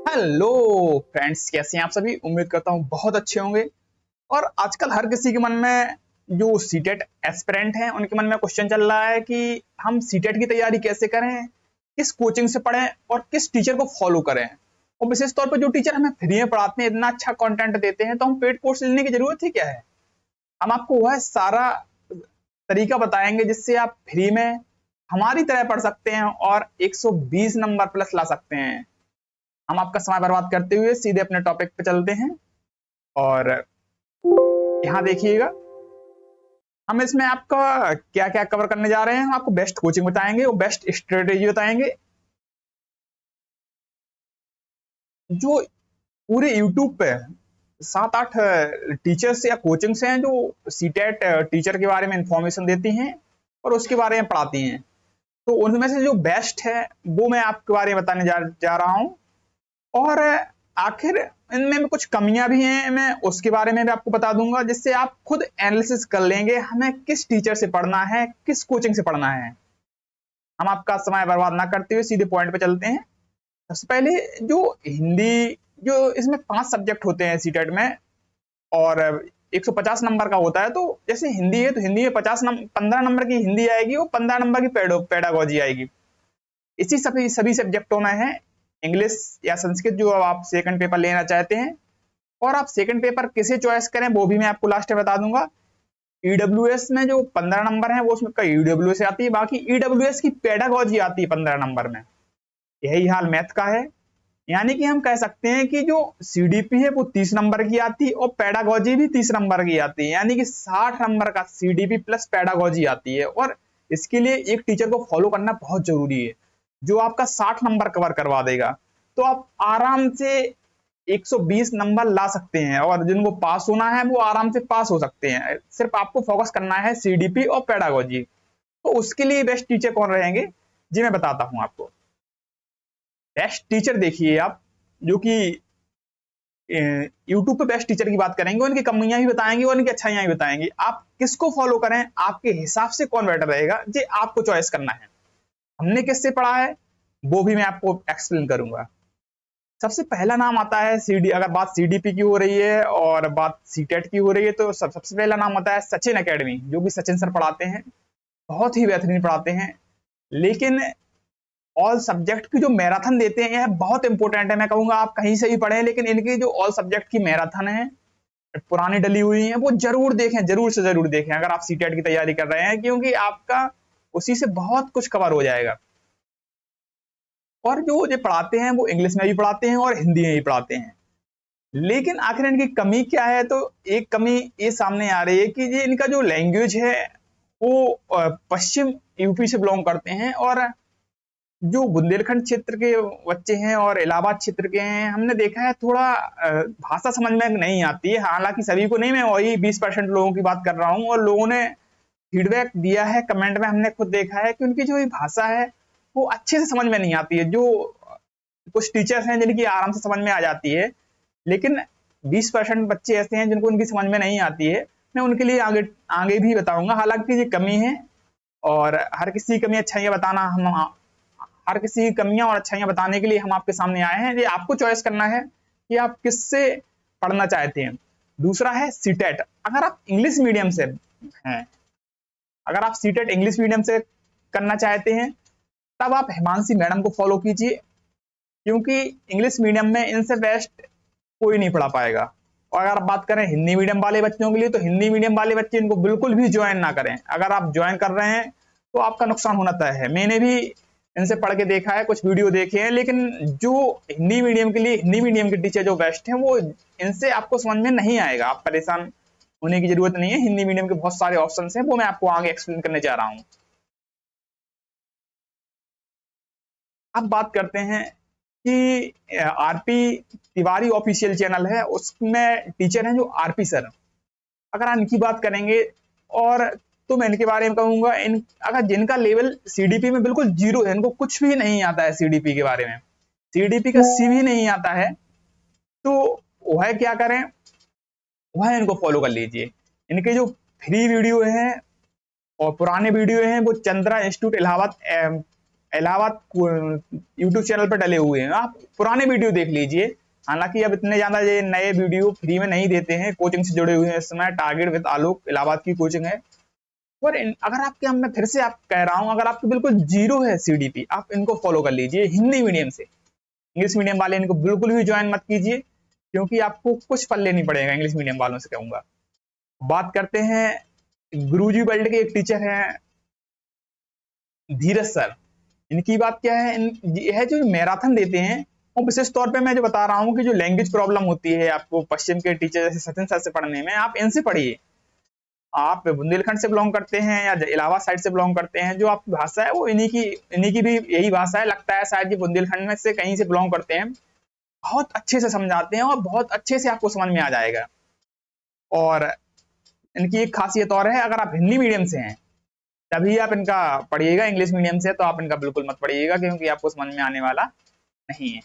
Hello friends, कैसे हैं आप सभी। उम्मीद करता हूँ बहुत अच्छे होंगे। और आजकल हर किसी के मन में जो सीटेट एस्पिरेंट हैं उनके मन में क्वेश्चन चल रहा है कि हम सीटेट की तैयारी कैसे करें, किस कोचिंग से पढ़ें और किस टीचर को फॉलो करें। और विशेष तौर पर जो टीचर हमें फ्री में पढ़ाते हैं, इतना अच्छा कंटेंट देते हैं, तो हम पेड कोर्स लेने की जरूरत ही क्या है। हम आपको वह सारा तरीका बताएंगे जिससे आप फ्री में हमारी तरह पढ़ सकते हैं और 120 नंबर प्लस ला सकते हैं। हम आपका समय बर्बाद करते हुए सीधे अपने टॉपिक पे चलते हैं। और यहाँ देखिएगा, हम इसमें आपका क्या क्या कवर करने जा रहे हैं। हम आपको बेस्ट कोचिंग बताएंगे और बेस्ट स्ट्रेटेजी बताएंगे जो पूरे यूट्यूब पे 7-8 टीचर्स या कोचिंग्स हैं जो सीटेट टीचर के बारे में इंफॉर्मेशन देती हैं और उसके बारे में पढ़ाती हैं। तो उनमें से जो बेस्ट है वो मैं आपके बारे में बताने जा रहा हूँ। और आखिर इनमें कुछ कमियां भी हैं, मैं उसके बारे में भी आपको बता दूंगा, जिससे आप खुद एनालिसिस कर लेंगे हमें किस टीचर से पढ़ना है, किस कोचिंग से पढ़ना है। हम आपका समय बर्बाद ना करते हुए सीधे पॉइंट पे चलते हैं। सबसे पहले जो हिंदी, जो इसमें 5 सब्जेक्ट होते हैं सीटेट में और 150 नंबर का होता है। तो जैसे हिंदी है तो हिंदी में 15 नंबर की हिंदी आएगी और 15 नंबर की पेडागोजी आएगी। इसी सभी सब्जेक्टों में है इंग्लिश या संस्कृत जो आप सेकंड पेपर लेना चाहते हैं। और आप सेकंड पेपर किसे चॉइस करें वो भी मैं आपको लास्ट में बता दूंगा। ईडब्ल्यूएस में जो 15 नंबर है वो उसमें का ईडब्ल्यूएस आती है, बाकी ईडब्ल्यूएस की पेडागोजी आती है 15 नंबर में। यही हाल मैथ का है। यानी कि हम कह सकते हैं कि जो सीडीपी है वो 30 नंबर की आती है और पेडागोजी भी 30 नंबर की आती है। यानी कि 60 नंबर का सीडीपी प्लस पेडागोजी आती है। और इसके लिए एक टीचर को फॉलो करना बहुत जरूरी है जो आपका 60 नंबर कवर करवा देगा। तो आप आराम से 120 नंबर ला सकते हैं और जिनको पास होना है वो आराम से पास हो सकते हैं। सिर्फ आपको फोकस करना है सीडीपी और पेडागोजी। तो उसके लिए बेस्ट टीचर कौन रहेंगे जी मैं बताता हूं आपको। बेस्ट टीचर देखिए आप, जो कि यूट्यूब पे बेस्ट टीचर की बात करेंगे, उनकी कमियां भी बताएंगे और उनकी अच्छाइयां भी बताएंगे। आप किसको फॉलो करें, आपके हिसाब से कौन बेटर रहेगा जी आपको चॉइस करना है। हमने किससे पढ़ा है वो भी मैं आपको एक्सप्लेन करूंगा। सबसे पहला नाम आता है सीडी, अगर बात सीडीपी की हो रही है और बात सीटेट की हो रही है तो सबसे पहला नाम आता है सचिन एकेडमी, जो कि सचिन सर पढ़ाते हैं। बहुत ही बेहतरीन पढ़ाते हैं। लेकिन ऑल सब्जेक्ट की जो मैराथन देते हैं यह बहुत इंपॉर्टेंट है। मैं कहूंगा आप कहीं से भी पढ़ें, लेकिन इनकी जो ऑल सब्जेक्ट की मैराथन है पुरानी डली हुई है वो जरूर देखें, जरूर से जरूर देखें अगर आप सीटेट की तैयारी कर रहे हैं, क्योंकि आपका उसी से बहुत कुछ कवर हो जाएगा। और जो पढ़ाते हैं वो इंग्लिश में भी पढ़ाते हैं और हिंदी में भी पढ़ाते हैं। लेकिन आखिर इनकी कमी क्या है, तो एक कमी ये सामने आ रही है कि ये इनका जो लैंग्वेज है वो पश्चिम यूपी से बिलोंग करते हैं। और जो बुंदेलखंड क्षेत्र के बच्चे हैं और इलाहाबाद क्षेत्र के हैं, हमने देखा है थोड़ा भाषा समझ में नहीं आती है। हालांकि सभी को नहीं, मैं वही 20% लोगों की बात कर रहा हूँ। और लोगों ने फीडबैक दिया है कमेंट में, हमने खुद देखा है कि उनकी जो भाषा है वो अच्छे से समझ में नहीं आती है। जो कुछ टीचर्स हैं जिनकी आराम से समझ में आ जाती है, लेकिन 20% बच्चे ऐसे हैं जिनको उनकी समझ में नहीं आती है। मैं उनके लिए आगे आगे भी बताऊंगा। हालांकि ये कमी है और हर किसी की कमी अच्छाइयां बताना, हम हर किसी की कमियां और अच्छाइयां बताने के लिए हम आपके सामने आए हैं। ये आपको चॉइस करना है कि आप किससे पढ़ना चाहते हैं। दूसरा है सीटेट। अगर आप इंग्लिश मीडियम से हैं, अगर आप सीटेट इंग्लिश मीडियम से करना चाहते हैं तब आप हिमांशी मैडम को फॉलो कीजिए, क्योंकि इंग्लिश मीडियम में इनसे बेस्ट कोई नहीं पढ़ा पाएगा। और अगर आप बात करें हिंदी मीडियम वाले बच्चों के लिए, तो हिंदी मीडियम वाले बच्चे इनको बिल्कुल भी ज्वाइन ना करें। अगर आप ज्वाइन कर रहे हैं तो आपका नुकसान होना तय है। मैंने भी इनसे पढ़ के देखा है, कुछ वीडियो देखे हैं, लेकिन जो हिंदी मीडियम के लिए हिंदी मीडियम के टीचर जो बेस्ट हैं वो इनसे आपको समझ में नहीं आएगा। आप परेशान होने की जरूरत नहीं है। हिंदी मीडियम के बहुत सारे ऑप्शन हैं, वो मैं आपको आगे एक्सप्लेन करने जा रहा हूँ। अब बात करते हैं कि आरपी तिवारी ऑफिशियल चैनल है, उसमें टीचर हैं जो आरपी सर। अगर हम इनकी बात करेंगे और तो मैं इनके बारे में कहूंगा, इन अगर जिनका लेवल सीडीपी में बिल्कुल जीरो है, इनको कुछ भी नहीं आता है सीडीपी के बारे में, सीडीपी का सी भी नहीं आता है, तो वह क्या करें, वह इनको फॉलो कर लीजिए। इनके जो फ्री वीडियो हैं और पुराने वीडियो हैं वो Chandra institute Allahabad Allahabad YouTube channel पर डले हुए हैं, आप पुराने वीडियो देख लीजिए। हालांकि अब इतने ज्यादा ये नए वीडियो फ्री में नहीं देते हैं, कोचिंग से जुड़े हुए हैं इस समय। टारगेट विद आलोक इलाहाबाद की कोचिंग है। और अगर आपके, मैं फिर से आप कह रहा हूं, अगर आपको बिल्कुल जीरो है सीडीपी, आप इनको फॉलो कर लीजिए हिंदी मीडियम से। इंग्लिश मीडियम वाले इनको बिल्कुल भी ज्वाइन मत कीजिए, क्योंकि आपको कुछ पल्ले नहीं पड़ेगा, इंग्लिश मीडियम वालों से कहूंगा। बात करते हैं गुरुजी वर्ल्ड के एक टीचर हैं धीरज सर। इनकी बात क्या है, यह जो मैराथन देते हैं, और विशेष तौर पे मैं जो बता रहा हूँ कि जो लैंग्वेज प्रॉब्लम होती है आपको पश्चिम के टीचर जैसे सचिन सर से पढ़ने में, आप इनसे पढ़िए। आप बुंदेलखंड से बिलोंग करते हैं या इलाहाबाद साइड से बिलोंग करते हैं, जो आपकी भाषा है वो इन्हीं की भी यही भाषा है। लगता है शायद ये बुंदेलखंड में से कहीं से बिलोंग करते हैं। बहुत अच्छे से समझाते हैं और बहुत अच्छे से आपको समझ में आ जाएगा। और इनकी एक खासियत और है, अगर आप हिंदी मीडियम से हैं तभी आप इनका पढ़िएगा, इंग्लिश मीडियम से तो आप इनका बिल्कुल मत पढ़िएगा, क्योंकि आपको समझ में आने वाला नहीं है।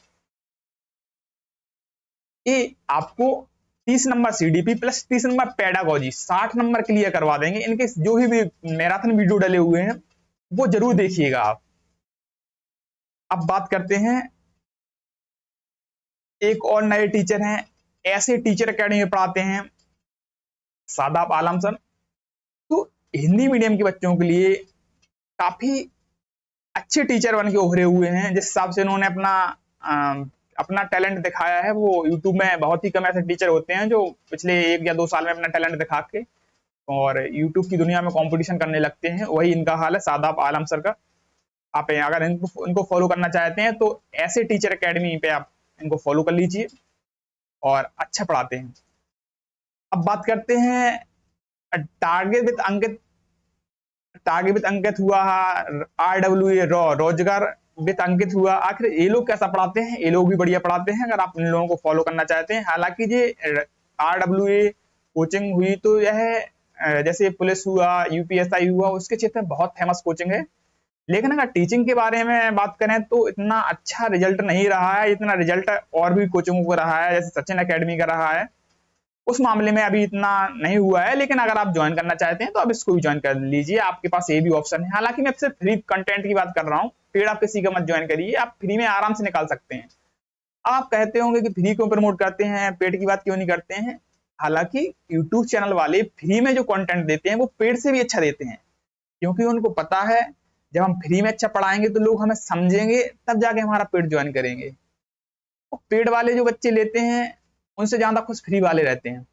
ये आपको 30 number CDP plus 30 number pedagogy 60 number clear करवा देंगे। इनके जो भी मैराथन वीडियो डले हुए हैं वो जरूर देखिएगा आप। अब बात करते हैं, एक और नए टीचर हैं, ऐसे टीचर अकेडमी में पढ़ाते हैं शादाब आलम सर। तो हिंदी मीडियम के बच्चों के लिए काफी अच्छे टीचर बन के उभरे हुए हैं। जिस हिसाब से इन्होंने अपना टैलेंट दिखाया है, वो यूट्यूब में बहुत ही कम ऐसे टीचर होते हैं जो पिछले 1 या 2 साल में अपना टैलेंट दिखा के और यूट्यूब की दुनिया में कंपटीशन करने लगते हैं। वही इनका हाल है शादाब आलम सर का। आप अगर इनको फॉलो करना चाहते हैं तो ऐसे टीचर अकेडमी पे आप इनको फॉलो कर लीजिए, और अच्छा पढ़ाते हैं। अब बात करते हैं टारगेट विद अंकित हुआ, RWA रोजगार विद अंकित हुआ। आखिर ये लोग कैसा पढ़ाते हैं? ये लोग भी बढ़िया पढ़ाते हैं, अगर आप इन लोगों को फॉलो करना चाहते हैं। हालांकि ये RWA कोचिंग हुई तो यह जैसे पुलिस हुआ, UPSI हुआ, उसके क्षेत्र में बहुत फेमस कोचिंग है। लेकिन अगर टीचिंग के बारे में बात करें तो इतना अच्छा रिजल्ट नहीं रहा है, इतना रिजल्ट और भी कोचिंगों को रहा है, जैसे सचिन अकेडमी का रहा है। उस मामले में अभी इतना नहीं हुआ है, लेकिन अगर आप ज्वाइन करना चाहते हैं तो आप इसको भी ज्वाइन कर लीजिए, आपके पास ये भी ऑप्शन है। हालांकि मैं सिर्फ फ्री कंटेंट की बात कर रहा हूँ, पेड आप किसी का मत ज्वाइन करिए, आप फ्री में आराम से निकाल सकते हैं। आप कहते होंगे कि फ्री क्यों प्रमोट करते हैं, पेड की बात क्यों नहीं करते हैं? हालांकि यूट्यूब चैनल वाले फ्री में जो कंटेंट देते हैं वो पेड से भी अच्छा देते हैं, क्योंकि उनको पता है जब हम फ्री में अच्छा पढ़ाएंगे तो लोग हमें समझेंगे, तब जाके हमारा पेड ज्वाइन करेंगे। तो पेड वाले जो बच्चे लेते हैं उनसे ज्यादा खुश फ्री वाले रहते हैं।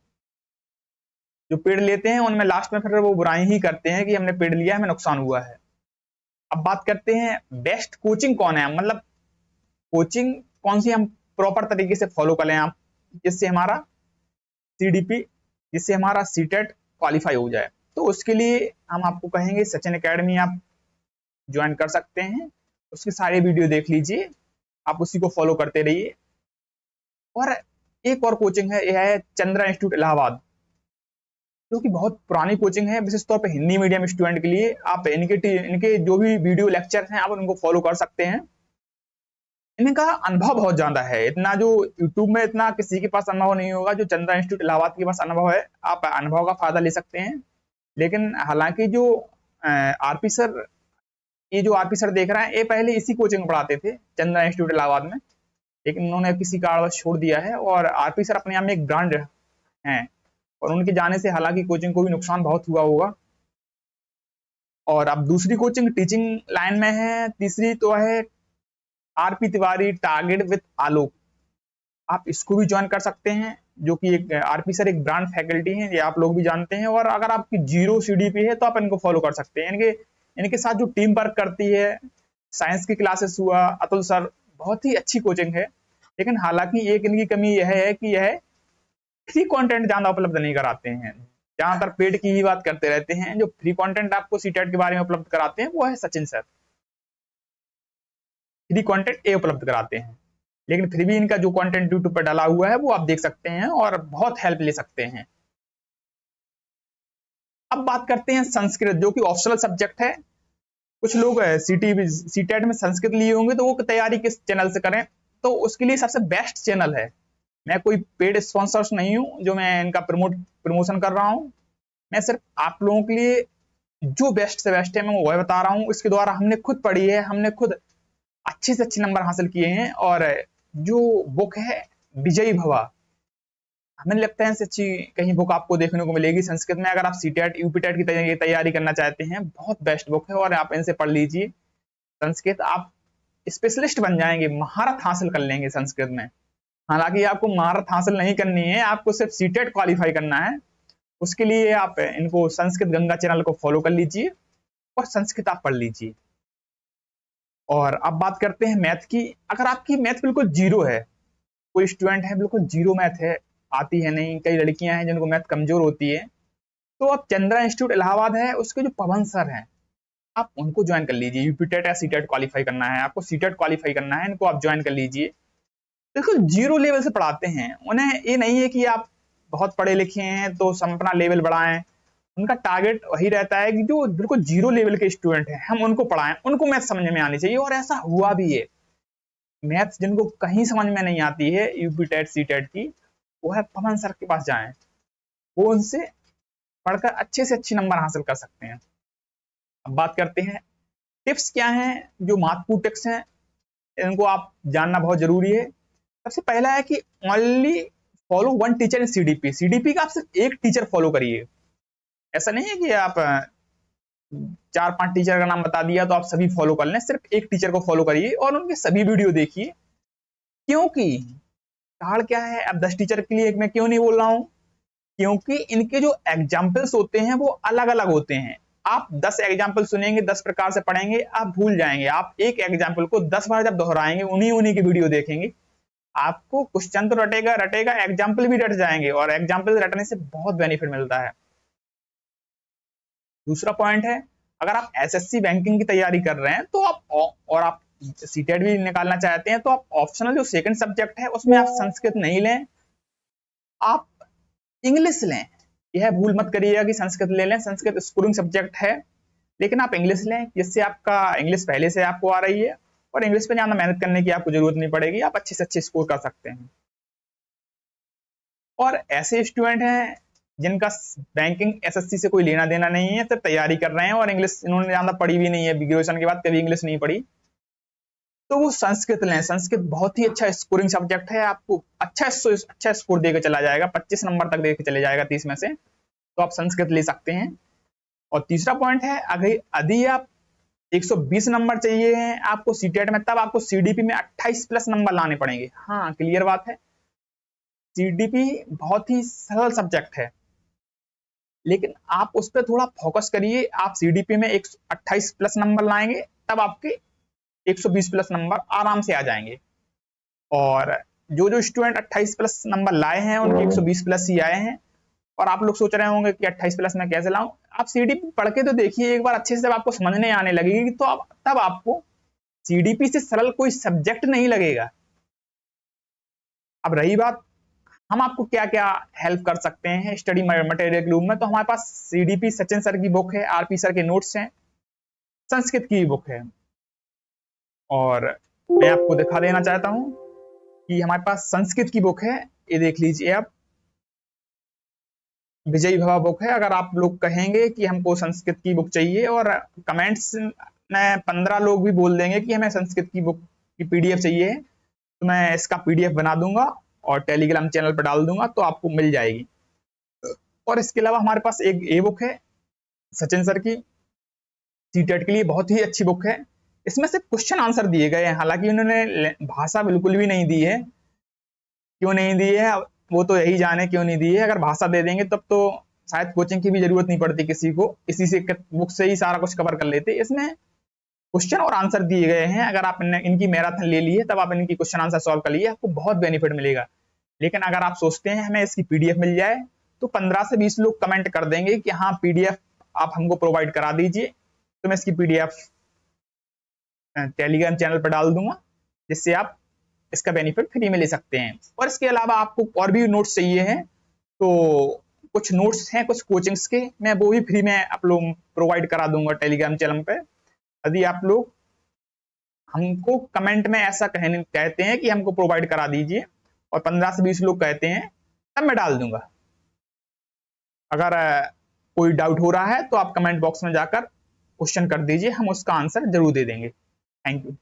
जो पेड लेते हैं उनमें लास्ट में फिर वो बुराई ही करते हैं कि हमने पेड लिया, हमें नुकसान हुआ है। अब बात करते हैं बेस्ट कोचिंग कौन है, मतलब कोचिंग कौन सी हम प्रॉपर तरीके से फॉलो करें आप, जिससे हमारा सीडीपी, जिससे हमारा सीटेट क्वालिफाई हो जाए। तो उसके लिए हम आपको कहेंगे सचिन अकेडमी आप ज्वाइन कर सकते हैं। उसके सारे वीडियो देख लीजिए, आप उसी को फॉलो करते रहिए। और एक और कोचिंग है, यह है चंद्रा इंस्टीट्यूट इलाहाबाद, जो कि बहुत पुरानी कोचिंग है, विशेष तौर पे हिंदी मीडियम स्टूडेंट के लिए। आप इनके जो भी वीडियो लेक्चर हैं आप उनको फॉलो कर सकते हैं। इनका अनुभव बहुत ज्यादा है, इतना जो यूट्यूब में इतना किसी के पास अनुभव नहीं होगा जो चंद्रा इंस्टीट्यूट इलाहाबाद के पास अनुभव है। आप अनुभव का फायदा ले सकते हैं। लेकिन हालांकि जो आरपी सर, ये जो आरपी सर देख रहे हैं, ये पहले इसी कोचिंग में पढ़ाते थे चंद्रा इंस्टीट्यूट इलाहाबाद में, लेकिन उन्होंने किसी कारणवश छोड़ दिया है। और आरपी सर अपने आप में एक ब्रांड है, और उनके जाने से हालांकि कोचिंग को भी नुकसान बहुत हुआ होगा। और अब दूसरी कोचिंग टीचिंग लाइन में है, तीसरी तो है आरपी तिवारी टारगेट विद आलोक। आप इसको भी ज्वाइन कर सकते हैं, जो कि एक आरपी सर एक ब्रांड फैकल्टी है, ये आप लोग भी जानते हैं। और अगर आपकी 0 सीडीपी है तो आप इनको फॉलो कर सकते हैं। इनके साथ जो टीम वर्क करती है, साइंस की क्लासेस हुआ, अतुल सर, बहुत ही अच्छी कोचिंग है। लेकिन हालांकि एक इनकी कमी यह है कि यह फ्री कंटेंट ज्यादा उपलब्ध नहीं कराते हैं, ज्यादातर पेड की ही बात करते रहते हैं। जो फ्री कंटेंट आपको सीटेट के बारे में उपलब्ध कराते हैं वो है सचिन सर, फ्री कंटेंट ये उपलब्ध कराते हैं। लेकिन फिर भी इनका जो कंटेंट यूट्यूब पर डाला हुआ है वो आप देख सकते हैं और बहुत हेल्प ले सकते हैं। अब बात करते हैं संस्कृत, जो कि ऑप्शनल सब्जेक्ट है। कुछ लोग सीटेट में संस्कृत लिए होंगे तो वो तैयारी किस चैनल से करें, तो उसके लिए सबसे बेस्ट चैनल है, मैं कोई पेड स्पॉन्सर्स नहीं हूं जो मैं इनका प्रमोशन कर रहा हूं, मैं सिर्फ आप लोगों के लिए जो बेस्ट से बेस्ट है मैं वह बता रहा हूँ। इसके द्वारा हमने खुद पढ़ी है, हमने खुद अच्छे से अच्छे नंबर हासिल किए हैं। और जो बुक है विजयी भवा, हमें लगता है इससे अच्छी कहीं बुक आपको देखने को मिलेगी संस्कृत में। अगर आप सीटेट यूपीटेट की तैयारी करना चाहते हैं, बहुत बेस्ट बुक है और आप इनसे पढ़ लीजिए संस्कृत। आप स्पेशलिस्ट बन जाएंगे, महारत हासिल कर लेंगे संस्कृत में। हालांकि आपको महारत हासिल नहीं करनी है, आपको सिर्फ सीटेट क्वालिफाई करना है। उसके लिए आप इनको संस्कृत गंगा चैनल को फॉलो कर लीजिए और संस्कृत आप पढ़ लीजिए। और अब बात करते हैं मैथ की। अगर आपकी मैथ बिल्कुल जीरो है, कोई स्टूडेंट है बिल्कुल जीरो मैथ है, आती है नहीं, कई लड़कियां हैं जिनको मैथ कमजोर होती है, तो आप चंद्रा इंस्टीट्यूट इलाहाबाद है, उसके जो पवन सर हैं, आप उनको ज्वाइन कर लीजिए। यूपीटेट या सीटेट क्वालिफाई करना है आपको, सीटेट क्वालिफाई करना है, इनको आप ज्वाइन कर लीजिए। बिल्कुल जीरो लेवल से पढ़ाते हैं। उन्हें ये नहीं है कि आप बहुत पढ़े लिखे हैं तो हम अपना लेवल बढ़ाएं। उनका टारगेट वही रहता है कि जो बिल्कुल जीरो लेवल के स्टूडेंट हैं हम उनको पढ़ाएं, उनको मैथ समझ में आनी चाहिए। और ऐसा हुआ भी है। मैथ्स जिनको कहीं समझ में नहीं आती है यूपी टेट सी टेट की, वो है पवन सर के पास जाएं, वो उनसे पढ़कर अच्छे से अच्छे नंबर हासिल कर सकते हैं। अब बात करते हैं टिप्स क्या हैं, जो महत्वपूर्ण टिप्स हैं इनको आप जानना बहुत जरूरी है। सबसे पहला है कि ओनली फॉलो वन टीचर इन सीडीपी। सीडीपी का आप सिर्फ एक टीचर फॉलो करिए। ऐसा नहीं है कि आप 4-5 टीचर का नाम बता दिया तो आप सभी फॉलो कर लें। सिर्फ एक टीचर को फॉलो करिए और उनके सभी वीडियो देखिए। क्योंकि कारण क्या है, अब 10 टीचर के लिए मैं क्यों नहीं बोल रहा हूं, क्योंकि इनके जो एग्जाम्पल्स होते हैं वो अलग अलग होते हैं। आप 10 एग्जाम्पल सुनेंगे, 10 प्रकार से पढ़ेंगे, आप भूल जाएंगे। आप एक एग्जाम्पल को 10 बार जब दोहराएंगे, उन्हीं उन्हीं की वीडियो देखेंगे, आपको क्वेश्चन तो रटेगा रटेगा, एग्जाम्पल भी रट जाएंगे। और एग्जाम्पल रटने से बहुत बेनिफिट मिलता है। दूसरा पॉइंट है, अगर आप एसएससी बैंकिंग की तैयारी कर रहे हैं तो आप सीटेट भी निकालना चाहते हैं, तो आप ऑप्शनल जो सेकंड सब्जेक्ट है उसमें आप संस्कृत नहीं लें, आप इंग्लिश लें। यह भूल मत करिएगा कि संस्कृत ले लें, संस्कृत स्कोरिंग सब्जेक्ट है, लेकिन आप इंग्लिश लें जिससे आपका इंग्लिश पहले से आपको आ रही है और इंग्लिश पे ज्यादा मेहनत करने की आपको जरूरत नहीं पड़ेगी, आप अच्छे से अच्छे स्कोर कर सकते हैं। और ऐसे स्टूडेंट हैं जिनका बैंकिंग एसएससी से कोई लेना देना नहीं है, सिर्फ तैयारी कर रहे हैं और इंग्लिश इन्होंने ज्यादा पढ़ी भी नहीं है, ग्रेजुएशन के बाद कभी इंग्लिश नहीं पढ़ी, तो वो संस्कृत लें। संस्कृत बहुत ही अच्छा स्कोरिंग सब्जेक्ट है, आपको अच्छा स्कोर देकर चला जाएगा, 25 नंबर तक देकर चले जाएगा 30 में से, तो आप संस्कृत ले सकते हैं। और तीसरा पॉइंट है, अगर यदि आप 120 नंबर चाहिए हैं आपको सीटेट में, तब आपको सीडीपी में 28 प्लस नंबर लाने पड़ेंगे। हाँ, क्लियर बात है, सीडीपी बहुत ही सरल सब्जेक्ट है, लेकिन आप उस पर थोड़ा फोकस करिए। आप सीडीपी में 128 प्लस नंबर लाएंगे, तब आपके 120 प्लस नंबर आराम से आ जाएंगे। और जो जो स्टूडेंट 28 प्लस नंबर लाए हैं उनके 120 प्लस ही आए हैं। और आप लोग सोच रहे होंगे कि 28 प्लस में कैसे लाऊं, आप सीडीपी पढ़ के तो देखिए एक बार अच्छे से, जब आपको समझने आने लगेगी तो तब आपको सीडीपी से सरल कोई सब्जेक्ट नहीं लगेगा। अब रही बात हम आपको क्या क्या हेल्प कर सकते हैं स्टडी मटेरियल के रूप में, तो हमारे पास सीडीपी सचिन सर की बुक है, आरपी सर के नोट्स हैं, संस्कृत की बुक है। और मैं आपको दिखा देना चाहता हूं कि हमारे पास संस्कृत की बुक है, ये देख लीजिए आप, विजयी भवा बुक है। अगर आप लोग कहेंगे कि हमको संस्कृत की बुक चाहिए और कमेंट्स में 15 लोग भी बोल देंगे कि हमें संस्कृत की बुक की पीडीएफ चाहिए, तो मैं इसका पीडीएफ बना दूंगा और टेलीग्राम चैनल पर डाल दूंगा, तो आपको मिल जाएगी। और इसके अलावा हमारे पास एक ए बुक है सचिन सर की, सीटेट के लिए बहुत ही अच्छी बुक है। इसमें से क्वेश्चन आंसर दिए गए हैं, हालांकि उन्होंने भाषा बिल्कुल भी नहीं दी है। क्यों नहीं दी है वो तो यही जाने क्यों नहीं दी है। अगर भाषा दे देंगे तब तो शायद कोचिंग की भी जरूरत नहीं पड़ती किसी को, इसी से बुक से ही सारा कुछ कवर कर लेते। इसमें क्वेश्चन और आंसर दिए गए हैं, अगर आप इनकी मैराथन ले लिए तब आप इनकी क्वेश्चन आंसर सॉल्व कर लिए, आपको बहुत बेनिफिट मिलेगा। लेकिन अगर आप सोचते हैं हमें इसकी पीडीएफ मिल जाए, तो 15 से 20 लोग कमेंट कर देंगे कि हाँ पीडीएफ आप हमको प्रोवाइड करा दीजिए, तो मैं इसकी पीडीएफ टेलीग्राम चैनल पर डाल दूंगा, जिससे आप इसका बेनिफिट फ्री में ले सकते हैं। और इसके अलावा आपको और भी नोट्स चाहिए हैं, तो कुछ नोट्स हैं कुछ कोचिंग्स के, मैं वो भी फ्री में आप लोग प्रोवाइड करा दूंगा टेलीग्राम चैनल पे। यदि आप लोग हमको कमेंट में ऐसा कहते हैं कि हमको प्रोवाइड करा दीजिए, और 15 से 20 लोग कहते हैं, तब मैं डाल दूंगा। अगर कोई डाउट हो रहा है तो आप कमेंट बॉक्स में जाकर क्वेश्चन कर दीजिए, हम उसका आंसर जरूर दे देंगे। Thank you.